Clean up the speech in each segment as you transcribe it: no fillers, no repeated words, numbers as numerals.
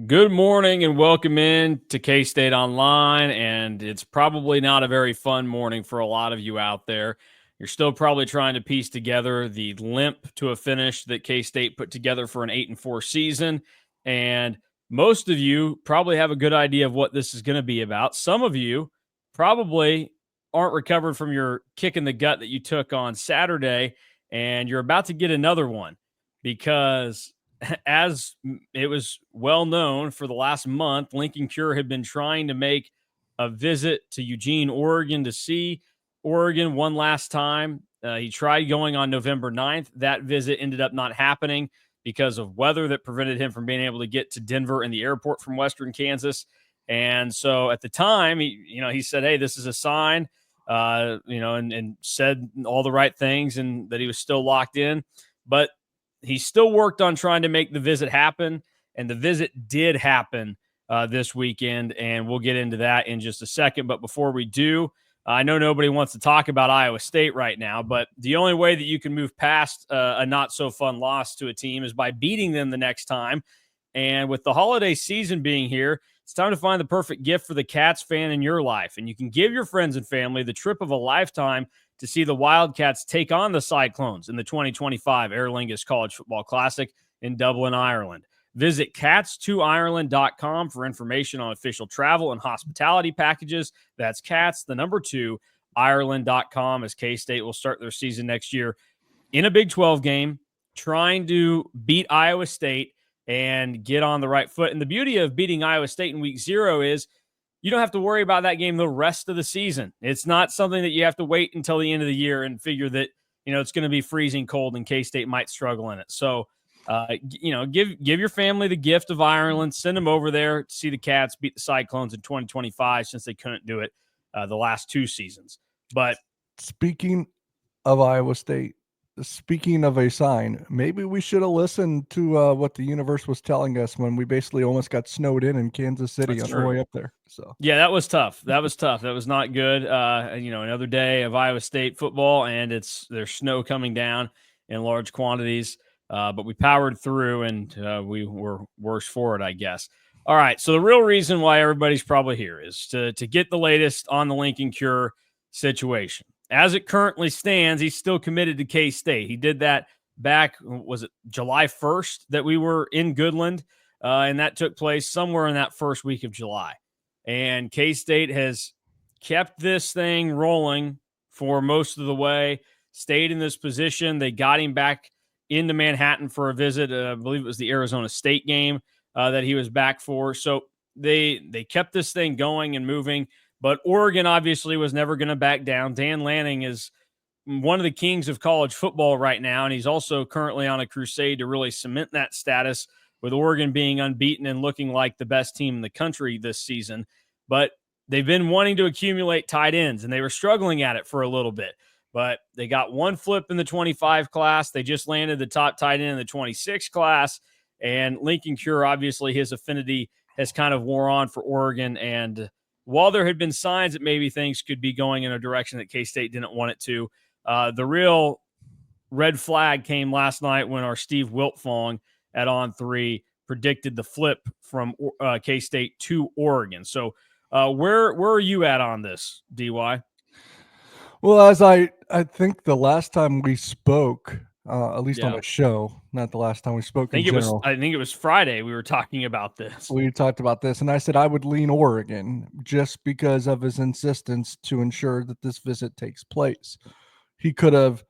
Good morning and welcome in to K-StateOnline. And it's probably not a very fun morning for a lot of you out there. You're still probably trying to piece together the limp to a finish that K-State put together for an 8-4 season. And most of you probably have a good idea of what this is going to be about. Some of you probably aren't recovered from your kick in the gut that you took on Saturday, and you're about to get another one because as it was well known for the last month, Linkon Cure had been trying to make a visit to Eugene, Oregon to see Oregon one last time. He tried going on November 9th. That visit ended up not happening because of weather that prevented him from being able to get to Denver and the airport from Western Kansas. And so at the time, he said, "Hey, this is a sign," and said all the right things and that he was still locked in. But he still worked on trying to make the visit happen, and the visit did happen this weekend, and we'll get into that in just a second. But before we do, I know nobody wants to talk about Iowa State right now, but the only way that you can move past a not-so-fun loss to a team is by beating them the next time. And with the holiday season being here, it's time to find the perfect gift for the Cats fan in your life. And you can give your friends and family the trip of a lifetime to see the Wildcats take on the Cyclones in the 2025 Aer Lingus College Football Classic in Dublin, Ireland. Visit cats2ireland.com for information on official travel and hospitality packages. That's cats, the number 2, Ireland.com, as K-State will start their season next year in a Big 12 game, trying to beat Iowa State and get on the right foot. And the beauty of beating Iowa State in week 0 is you don't have to worry about that game the rest of the season. It's not something that you have to wait until the end of the year and figure that, it's going to be freezing cold and K-State might struggle in it. So, give your family the gift of Ireland. Send them over there to see the Cats beat the Cyclones in 2025 since they couldn't do it the last 2 seasons. But speaking of Iowa State, speaking of a sign, maybe we should have listened to what the universe was telling us when we basically almost got snowed in Kansas City on our way up there. So yeah, that was tough. That was not good. Another day of Iowa State football, and there's snow coming down in large quantities. But we powered through, and we were worse for it, I guess. All right. So the real reason why everybody's probably here is to get the latest on the Linkon Cure situation. As it currently stands, he's still committed to K-State. He did that back, was it July 1st that we were in Goodland? And that took place somewhere in that first week of July. And K-State has kept this thing rolling for most of the way, stayed in this position. They got him back into Manhattan for a visit. I believe it was the Arizona State game that he was back for. So they kept this thing going and moving. But Oregon obviously was never going to back down. Dan Lanning is one of the kings of college football right now, and he's also currently on a crusade to really cement that status, with Oregon being unbeaten and looking like the best team in the country this season. But they've been wanting to accumulate tight ends, and they were struggling at it for a little bit. But they got one flip in the 25 class. They just landed the top tight end in the 26 class. And Linkon Cure, obviously, his affinity has kind of wore on for Oregon. And while there had been signs that maybe things could be going in a direction that K-State didn't want it to, the real red flag came last night when our Steve Wiltfong at On3 predicted the flip from K-State to Oregon. So where are you at on this, DY? Well, as I think the last time we spoke, at least on a show, not the last time we spoke in general. I think it was Friday we were talking about this. We talked about this, and I said I would lean Oregon just because of his insistence to ensure that this visit takes place. He could have,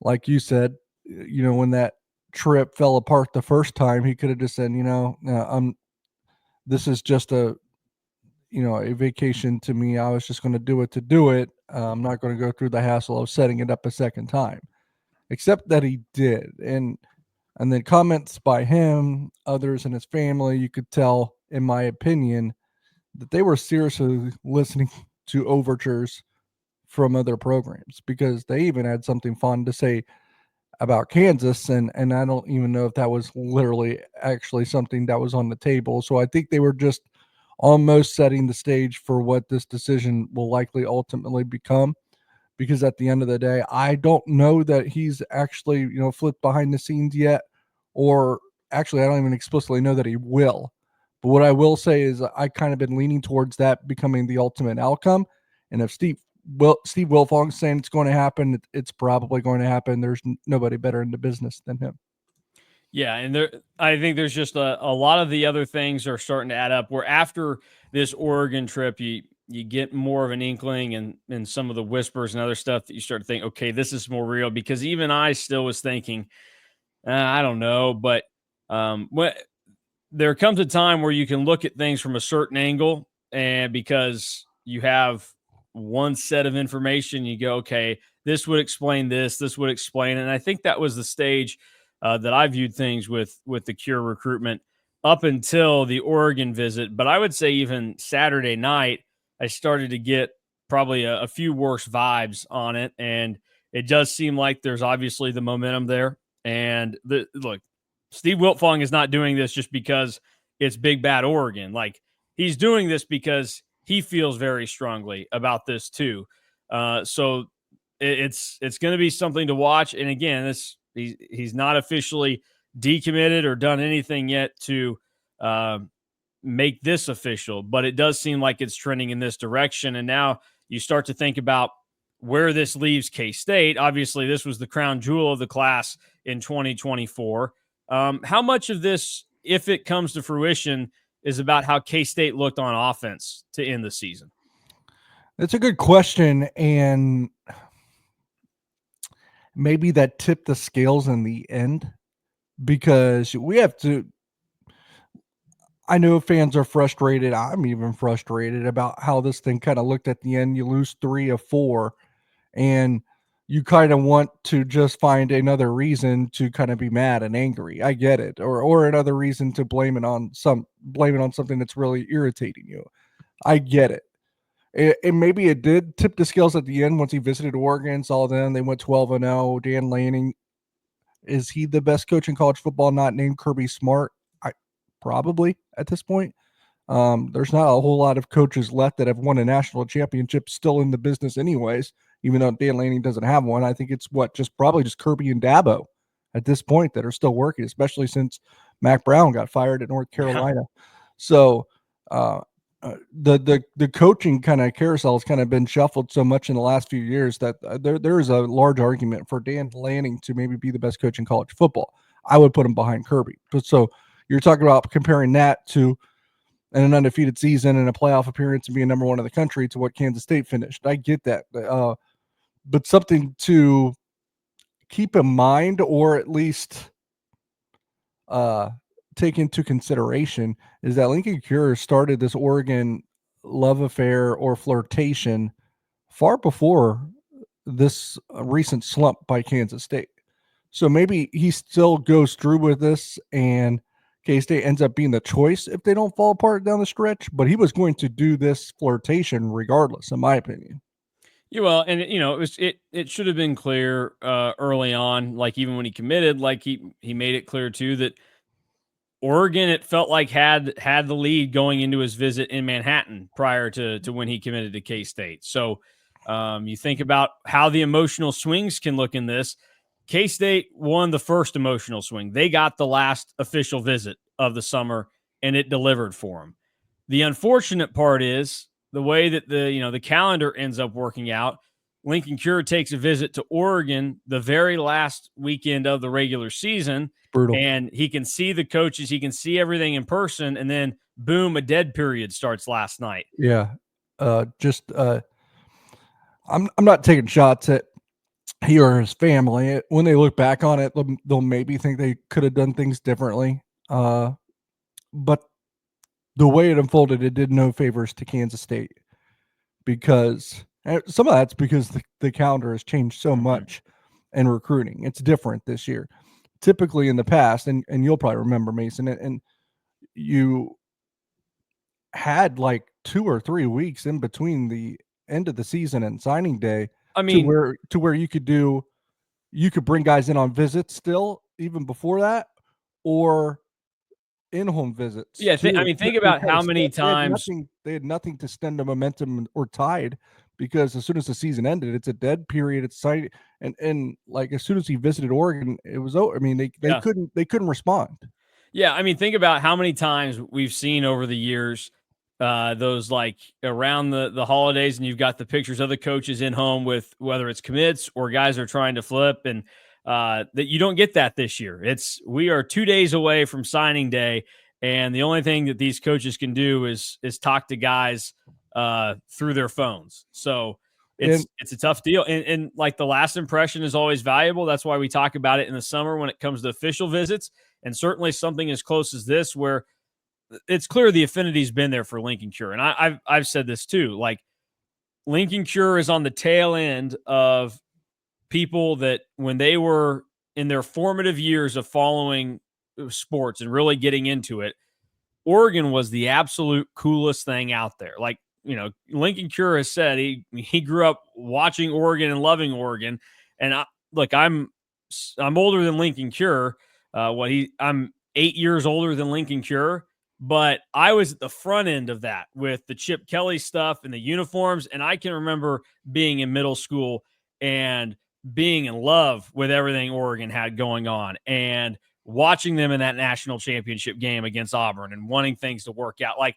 like you said, when that trip fell apart the first time, he could have just said, this is just a vacation to me. I was just going to do it to do it. I'm not going to go through the hassle of setting it up a second time, except that he did. And then comments by him, others in his family, you could tell, in my opinion, that they were seriously listening to overtures from other programs, because they even had something fun to say about Kansas. And I don't even know if that was literally actually something that was on the table. So I think they were just almost setting the stage for what this decision will likely ultimately become. Because at the end of the day, I don't know that he's actually, flipped behind the scenes yet, or actually, I don't even explicitly know that he will. But what I will say is I kind of been leaning towards that becoming the ultimate outcome. And if Steve Wilfong's saying it's going to happen, it's probably going to happen. There's nobody better in the business than him. Yeah, and I think there's just a lot of the other things are starting to add up. Where after this Oregon trip, you get more of an inkling and some of the whispers and other stuff that you start to think, okay, this is more real. Because even I still was thinking, I don't know, but what there comes a time where you can look at things from a certain angle, and because you have one set of information, you go, okay, this would explain this, this would explain it. And I think that was the stage that I viewed things with the Cure recruitment up until the Oregon visit. But I would say even Saturday night, I started to get probably a few worse vibes on it, and it does seem like there's obviously the momentum there. And look, Steve Wiltfong is not doing this just because it's big bad Oregon. Like, he's doing this because he feels very strongly about this too. So it's going to be something to watch. And again, he's not officially decommitted or done anything yet to uh, make this official, but it does seem like it's trending in this direction. And now you start to think about where this leaves K-State. Obviously, this was the crown jewel of the class in 2024. How much of this, if it comes to fruition, is about how K-State looked on offense to end the season? That's a good question, and maybe that tipped the scales in the end, because we have to. I know fans are frustrated. I'm even frustrated about how this thing kind of looked at the end. You lose 3 of 4, and you kind of want to just find another reason to kind of be mad and angry. I get it. Or another reason to blame it on something that's really irritating you. I get it. And maybe it did tip the scales at the end once he visited Oregon, saw them. They went 12-0. Dan Lanning, is he the best coach in college football not named Kirby Smart? Probably at this point. There's not a whole lot of coaches left that have won a national championship still in the business anyways, even though Dan Lanning doesn't have one. I think it's probably just Kirby and Dabo at this point that are still working, especially since Mac Brown got fired at North Carolina. Yeah. So the coaching kind of carousel has kind of been shuffled so much in the last few years that there is a large argument for Dan Lanning to maybe be the best coach in college football. I would put him behind Kirby. So you're talking about comparing that to an undefeated season and a playoff appearance and being number 1 in the country to what Kansas State finished. I get that. But something to keep in mind, or at least take into consideration, is that Linkon Cure started this Oregon love affair or flirtation far before this recent slump by Kansas State. So maybe he still goes through with this and K-State ends up being the choice if they don't fall apart down the stretch, but he was going to do this flirtation regardless, in my opinion. Yeah, well, and it should have been clear early on, like even when he committed, like he made it clear too that Oregon, it felt like had the lead going into his visit in Manhattan prior to when he committed to K-State. So you think about how the emotional swings can look in this. K-State won the first emotional swing. They got the last official visit of the summer, and it delivered for them. The unfortunate part is the way that the calendar ends up working out. Linkon Cure takes a visit to Oregon the very last weekend of the regular season. Brutal. And he can see the coaches, he can see everything in person, and then boom, a dead period starts last night. Yeah. I'm not taking shots at he or his family. When they look back on it, they'll maybe think they could have done things differently. But the way it unfolded, it did no favors to Kansas State, because some of that's because the calendar has changed so much in recruiting. It's different this year. Typically in the past, and you'll probably remember, Mason, and you had like 2 or 3 weeks in between the end of the season and signing day. I mean, to where you could bring guys in on visits still even before that, or in-home visits. Yeah, think about how many times they had nothing to stem the momentum or tide, because as soon as the season ended, it's a dead period. It's sight, and like as soon as he visited Oregon, it was over. I mean, they couldn't respond. Yeah, I mean, think about how many times we've seen over the years those like around the holidays, and you've got the pictures of the coaches in home with whether it's commits or guys are trying to flip, and that you don't get that this year. We are 2 days away from signing day, and the only thing that these coaches can do is talk to guys through their phones. So And it's a tough deal, and like the last impression is always valuable. That's why we talk about it in the summer when it comes to official visits, and certainly something as close as this where it's clear the affinity's been there for Linkon Cure. And I've said this too. Like Linkon Cure is on the tail end of people that when they were in their formative years of following sports and really getting into it, Oregon was the absolute coolest thing out there. Like, Linkon Cure has said he grew up watching Oregon and loving Oregon. And I'm older than Linkon Cure. I'm 8 years older than Linkon Cure, but I was at the front end of that with the Chip Kelly stuff and the uniforms. And I can remember being in middle school and being in love with everything Oregon had going on and watching them in that national championship game against Auburn and wanting things to work out. Like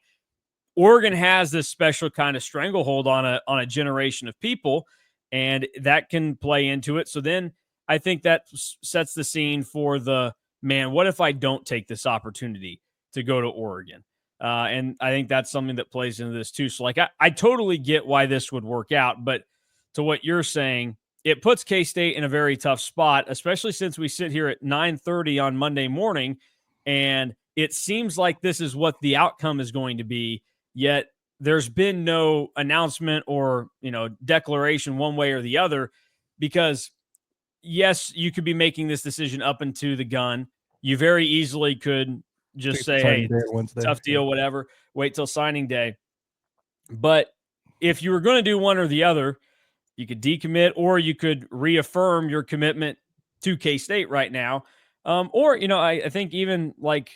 Oregon has this special kind of stranglehold on a generation of people, and that can play into it. So then I think that sets the scene for the man. What if I don't take this opportunity to go to Oregon? And I think that's something that plays into this too. So like I totally get why this would work out, but to what you're saying, it puts K-State in a very tough spot, especially since we sit here at 9:30 on Monday morning, and it seems like this is what the outcome is going to be. Yet there's been no announcement or, declaration one way or the other, because yes, you could be making this decision up into the gun. You very easily could just take the say, signing hey, day Wednesday. tough deal, whatever, wait till signing day. But if you were going to do one or the other, you could decommit or you could reaffirm your commitment to K-State right now. Or, I think even like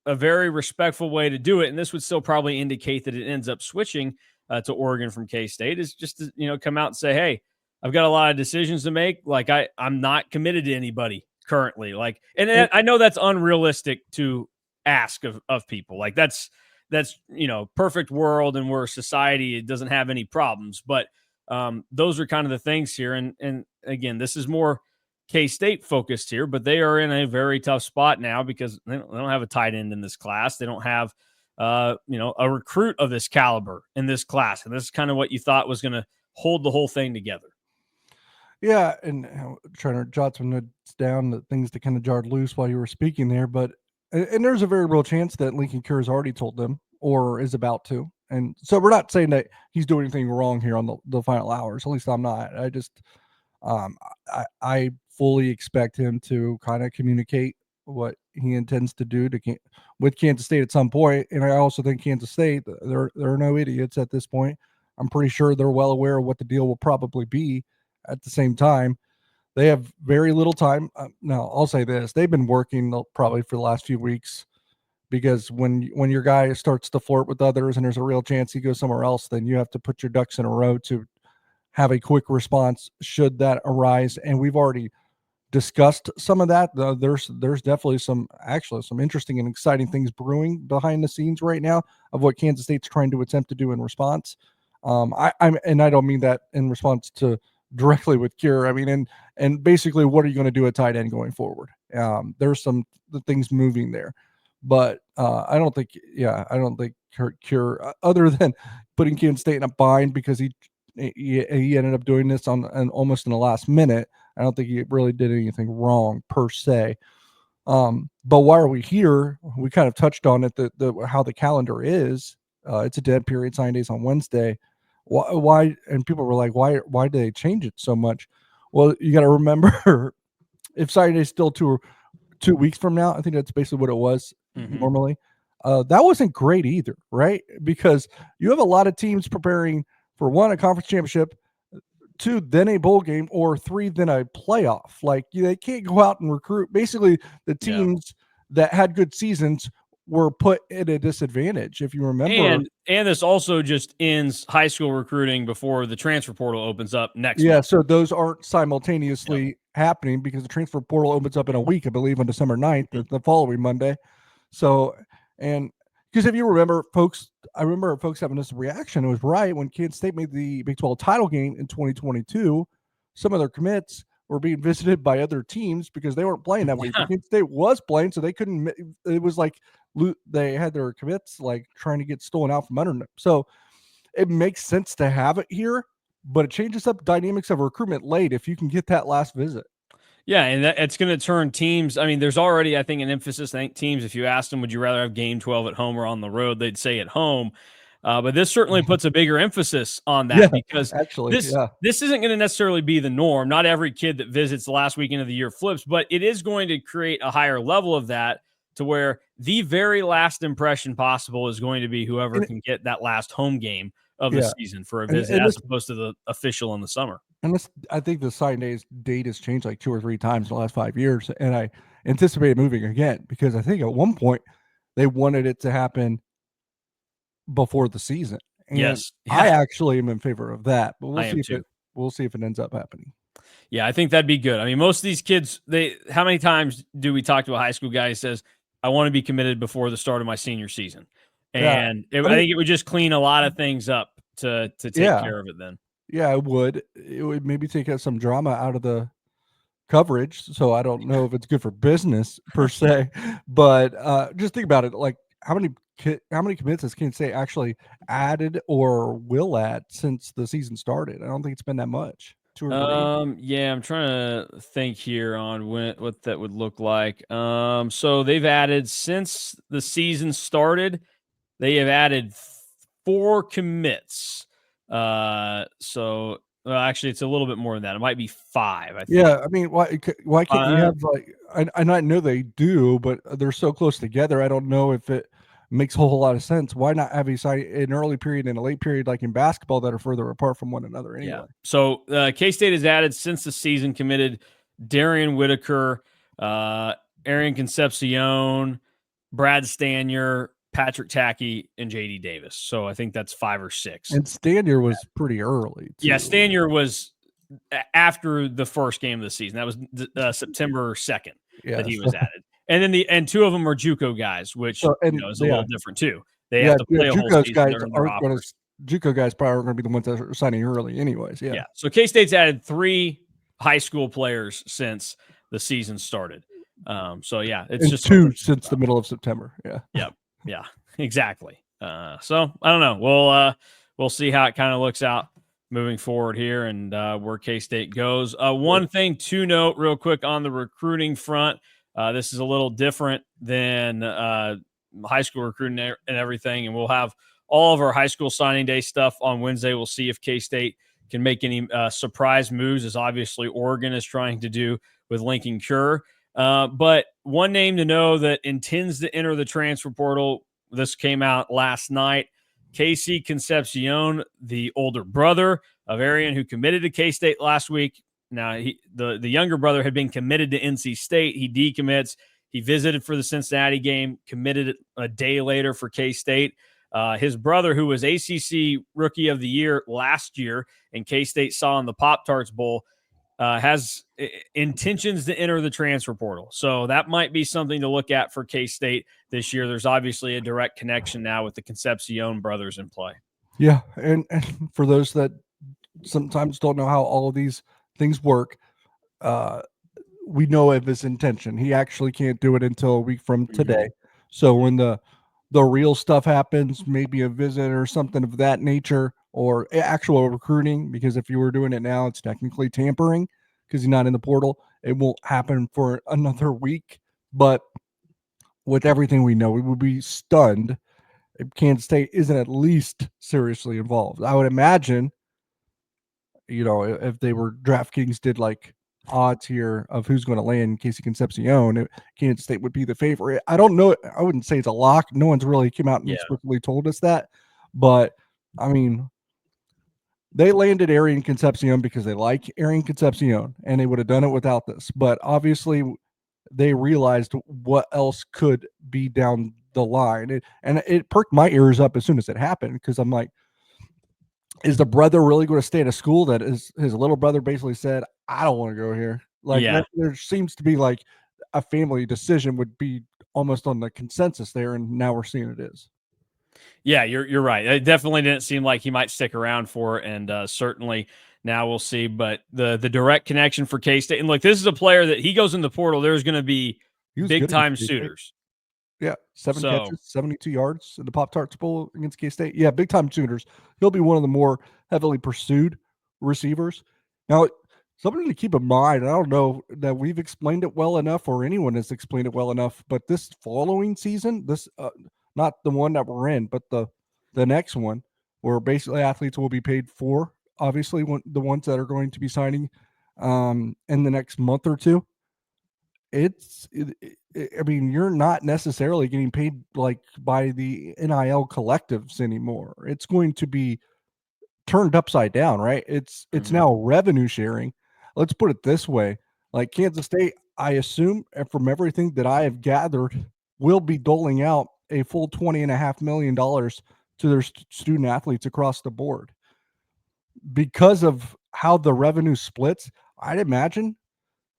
a very respectful way to do it, and this would still probably indicate that it ends up switching to Oregon from K-State, is just to, come out and say, hey, I've got a lot of decisions to make. Like I'm not committed to anybody currently. Like, and I know that's unrealistic to ask of people. Like that's, perfect world and where society it doesn't have any problems. But those are kind of the things here. And again, this is more K-State focused here, but they are in a very tough spot now because they don't have a tight end in this class. They don't have, a recruit of this caliber in this class. And this is kind of what you thought was going to hold the whole thing together. Yeah, and trying to jot some notes down, the things that kind of jarred loose while you were speaking there. But and there's a very real chance that Linkon Cure has already told them or is about to. And so we're not saying that he's doing anything wrong here on the final hours. At least I'm not. I just I fully expect him to kind of communicate what he intends to do with Kansas State at some point. And I also think Kansas State, they're no idiots at this point. I'm pretty sure they're well aware of what the deal will probably be. At the same time, they have very little time. Now, I'll say this: they've been working probably for the last few weeks, because when your guy starts to flirt with others and there's a real chance he goes somewhere else, then you have to put your ducks in a row to have a quick response should that arise. And we've already discussed some of that. There's definitely some interesting and exciting things brewing behind the scenes right now of what Kansas State's trying to attempt to do in response. I don't mean that in response to directly with Cure. I mean, and basically, what are you going to do at tight end going forward? There's some things moving there, but I don't think Cure, other than putting Kansas State in a bind because he ended up doing this on almost in the last minute. I don't think he really did anything wrong per se. But why are we here? We kind of touched on it, how the calendar is. It's a dead period, sign days on Wednesday. Why? And people were like, why do they change it so much? Well, you got to remember, if sign day is still 2 weeks from now, I think that's basically what it was normally. That wasn't great either, right? Because you have a lot of teams preparing for 1, a conference championship, 2, then a bowl game, or 3, then a playoff. Like they can't go out and recruit. Basically, the teams that had good seasons were put at a disadvantage. If you remember, And this also just ends high school recruiting before the transfer portal opens up next yeah, month. so those aren't simultaneously happening because the transfer portal opens up in a week, I believe, on December 9th, the following Monday. So, and because if you remember, folks, I remember folks having this reaction. It was right when Kansas State made the Big 12 title game in 2022. Some of their commits were being visited by other teams because they weren't playing that week. But Kansas State was playing, so they couldn't. It was like they had their commits like trying to get stolen out from under them. So it makes sense to have it here, but it changes up dynamics of recruitment late if you can get that last visit. Yeah, and it's going to turn teams. I mean, there's already, I think, an emphasis. I think teams, if you ask them, would you rather have game 12 at home or on the road, they'd say at home. But this certainly puts a bigger emphasis on that because actually, this isn't going to necessarily be the norm. Not every kid that visits the last weekend of the year flips, but it is going to create a higher level of that to where the very last impression possible is going to be whoever can get that last home game of the season for a visit, as opposed to the official in the summer. And this, I think the sign date has changed like 2 or 3 times in the last 5 years, and I anticipate moving again because I think at one point they wanted it to happen before the season. And yes, I actually am in favor of that, but we'll see if it ends up happening. Yeah, I think that'd be good. I mean, most of these kids, how many times do we talk to a high school guy who says, I want to be committed before the start of my senior season? And I think it would just clean a lot of things up to take care of it then. Yeah, it would. It would maybe take some drama out of the coverage. So I don't know if it's good for business per se, but just think about it. Like how many commits has Kansas State actually added or will add since the season started? I don't think it's been that much. 2 or 3. Yeah, I'm trying to think here on what that would look like. So they've added since the season started, they have added 4 commits. So actually, it's a little bit more than that. It might be 5. I think. Yeah, I mean, why can't you have like? I know they do, but they're so close together. I don't know if it makes a whole lot of sense. Why not have an early period and a late period like in basketball that are further apart from one another anyway? Yeah. So K-State has added since the season committed Darian Whitaker, Arian Concepcion, Brad Stanier, Patrick Tackey, and J.D. Davis. So I think that's 5 or 6. And Stanier was pretty early, too. Yeah, Stanier was after the first game of the season. That was September 2nd that he was added. And then 2 of them are JUCO guys, which is a little different too. They have to play a whole season. JUCO guys probably aren't going to be the ones that are signing early, anyways. Yeah. So K-State's added 3 high school players since the season started. It's just 2 since the middle of September. Yeah. Yeah, exactly. So I don't know. We'll see how it kind of looks out moving forward here and where K-State goes. One thing to note real quick on the recruiting front, this is a little different than high school recruiting and everything, and we'll have all of our high school signing day stuff on Wednesday. We'll see if K-State can make any surprise moves, as obviously Oregon is trying to do with Linkon Cure. But one name to know that intends to enter the transfer portal, this came out last night, Casey Concepcion, the older brother of Arian, who committed to K-State last week. Now, the younger brother had been committed to NC State. He decommits. He visited for the Cincinnati game, committed a day later for K-State. His brother, who was ACC Rookie of the Year last year and K-State saw in the Pop-Tarts Bowl, has intentions to enter the transfer portal. So that might be something to look at for K-State this year. There's obviously a direct connection now with the Concepcion brothers in play. Yeah, and for those that sometimes don't know how all of these things work, we know of his intention. He actually can't do it until a week from today. So when the real stuff happens, maybe a visit or something of that nature, or actual recruiting, because if you were doing it now, it's technically tampering because he's not in the portal. It won't happen for another week. But with everything we know, we would be stunned if Kansas State isn't at least seriously involved. I would imagine, if they were DraftKings did like odds here of who's going to land Casey Concepcion, Kansas State would be the favorite. I don't know. I wouldn't say it's a lock. No one's really come out and explicitly told us that. But, I mean, they landed Arian Concepcion because they like Arian Concepcion, and they would have done it without this. But obviously, they realized what else could be down the line. And it perked my ears up as soon as it happened, because I'm like, is the brother really going to stay at a school that his little brother basically said, I don't want to go here? Like, Yeah. there seems to be like a family decision would be almost on the consensus there, and now we're seeing it is. Yeah, you're right. It definitely didn't seem like he might stick around for it, and certainly now we'll see. But the direct connection for K-State, and look, this is a player that he goes in the portal. There's going to be He was big good against time K-State. suitors. Yeah, 7 So catches, 72 yards in the Pop-Tarts Bowl against K-State. Yeah, big time shooters. He'll be one of the more heavily pursued receivers. Now, something to keep in mind, I don't know that we've explained it well enough or anyone has explained it well enough, but this following season, not the one that we're in, but the next one, where basically athletes will be paid for, obviously, the ones that are going to be signing in the next month or two. I mean, you're not necessarily getting paid like by the NIL collectives anymore. It's going to be turned upside down, right? It's now revenue sharing. Let's put it this way. Like Kansas State, I assume, and from everything that I have gathered, will be doling out a full $20.5 million to their student athletes across the board. Because of how the revenue splits, I'd imagine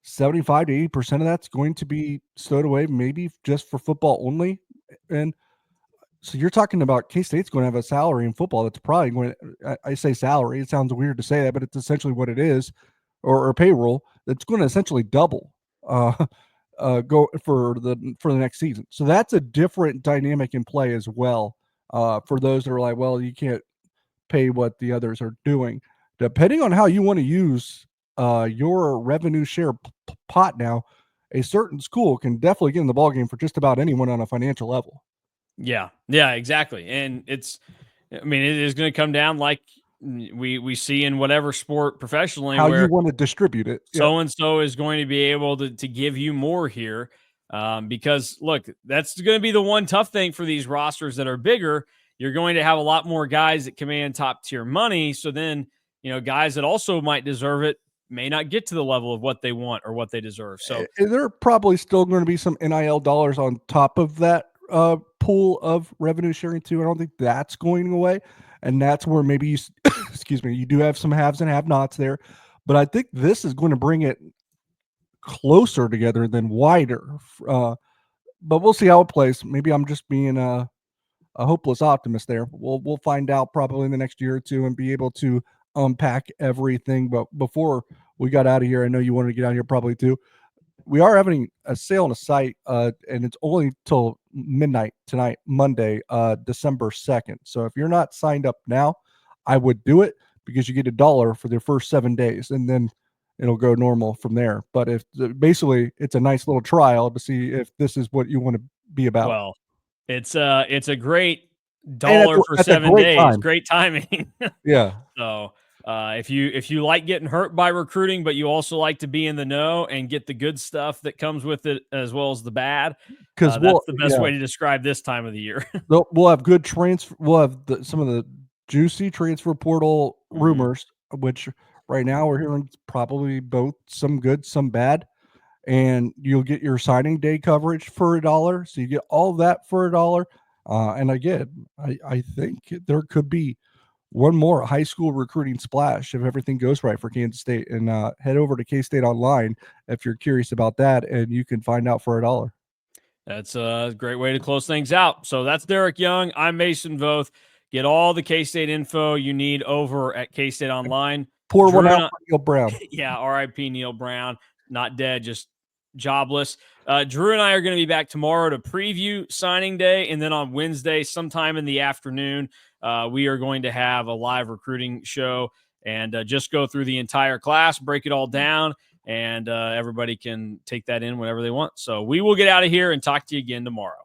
75 to 80% of that's going to be stowed away, maybe just for football only. And so you're talking about K-State's going to have a salary in football that's probably going to, I say salary, it sounds weird to say that, but it's essentially what it is, or payroll that's going to essentially double go for the next season. So that's a different dynamic in play as well. For those that are like, well, you can't pay what the others are doing. Depending on how you want to use your revenue share pot now, a certain school can definitely get in the ballgame for just about anyone on a financial level. yeah, exactly. And I mean, it is going to come down like we see in whatever sport professionally, How you where want to distribute it. Yeah. so and so is going to be able to give you more here. Because look, that's going to be the one tough thing for these rosters that are bigger. You're going to have a lot more guys that command top tier money. So then, guys that also might deserve it may not get to the level of what they want or what they deserve. So there are probably still going to be some NIL dollars on top of that pool of revenue sharing too. I don't think that's going away. And that's where maybe you, excuse me, you do have some haves and have nots there. But I think this is going to bring it closer together than wider. But we'll see how it plays. Maybe I'm just being a hopeless optimist there. We'll find out probably in the next year or two and be able to unpack everything. But before we got out of here, I know you wanted to get out here probably too. We are having a sale on the site, and it's only till midnight tonight, Monday, December 2nd. So if you're not signed up now, I would do it, because you get $1 for the first 7 days, and then it'll go normal from there. But if basically it's a nice little trial to see if this is what you want to be about. well, it's a great dollar for That's a 7 great days. time. Great timing. Yeah. So if you like getting hurt by recruiting, but you also like to be in the know and get the good stuff that comes with it as well as the bad, Because that's the best way to describe this time of the year. we'll have good transfer. We'll have some of the juicy transfer portal rumors, which right now we're hearing probably both some good, some bad. And you'll get your signing day coverage for $1. So you get all of that for $1. And again, I think there could be one more high school recruiting splash if everything goes right for Kansas State. And head over to K-StateOnline if you're curious about that, and you can find out for $1. That's a great way to close things out. So that's Derek Young. I'm Mason Voth. Get all the K-State info you need over at K-StateOnline. Pour Drew one out and for Neil Brown. Yeah, R.I.P. Neil Brown. Not dead, just jobless. Drew and I are going to be back tomorrow to preview signing day, and then on Wednesday, sometime in the afternoon, we are going to have a live recruiting show and just go through the entire class, break it all down, and everybody can take that in whenever they want. So we will get out of here and talk to you again tomorrow.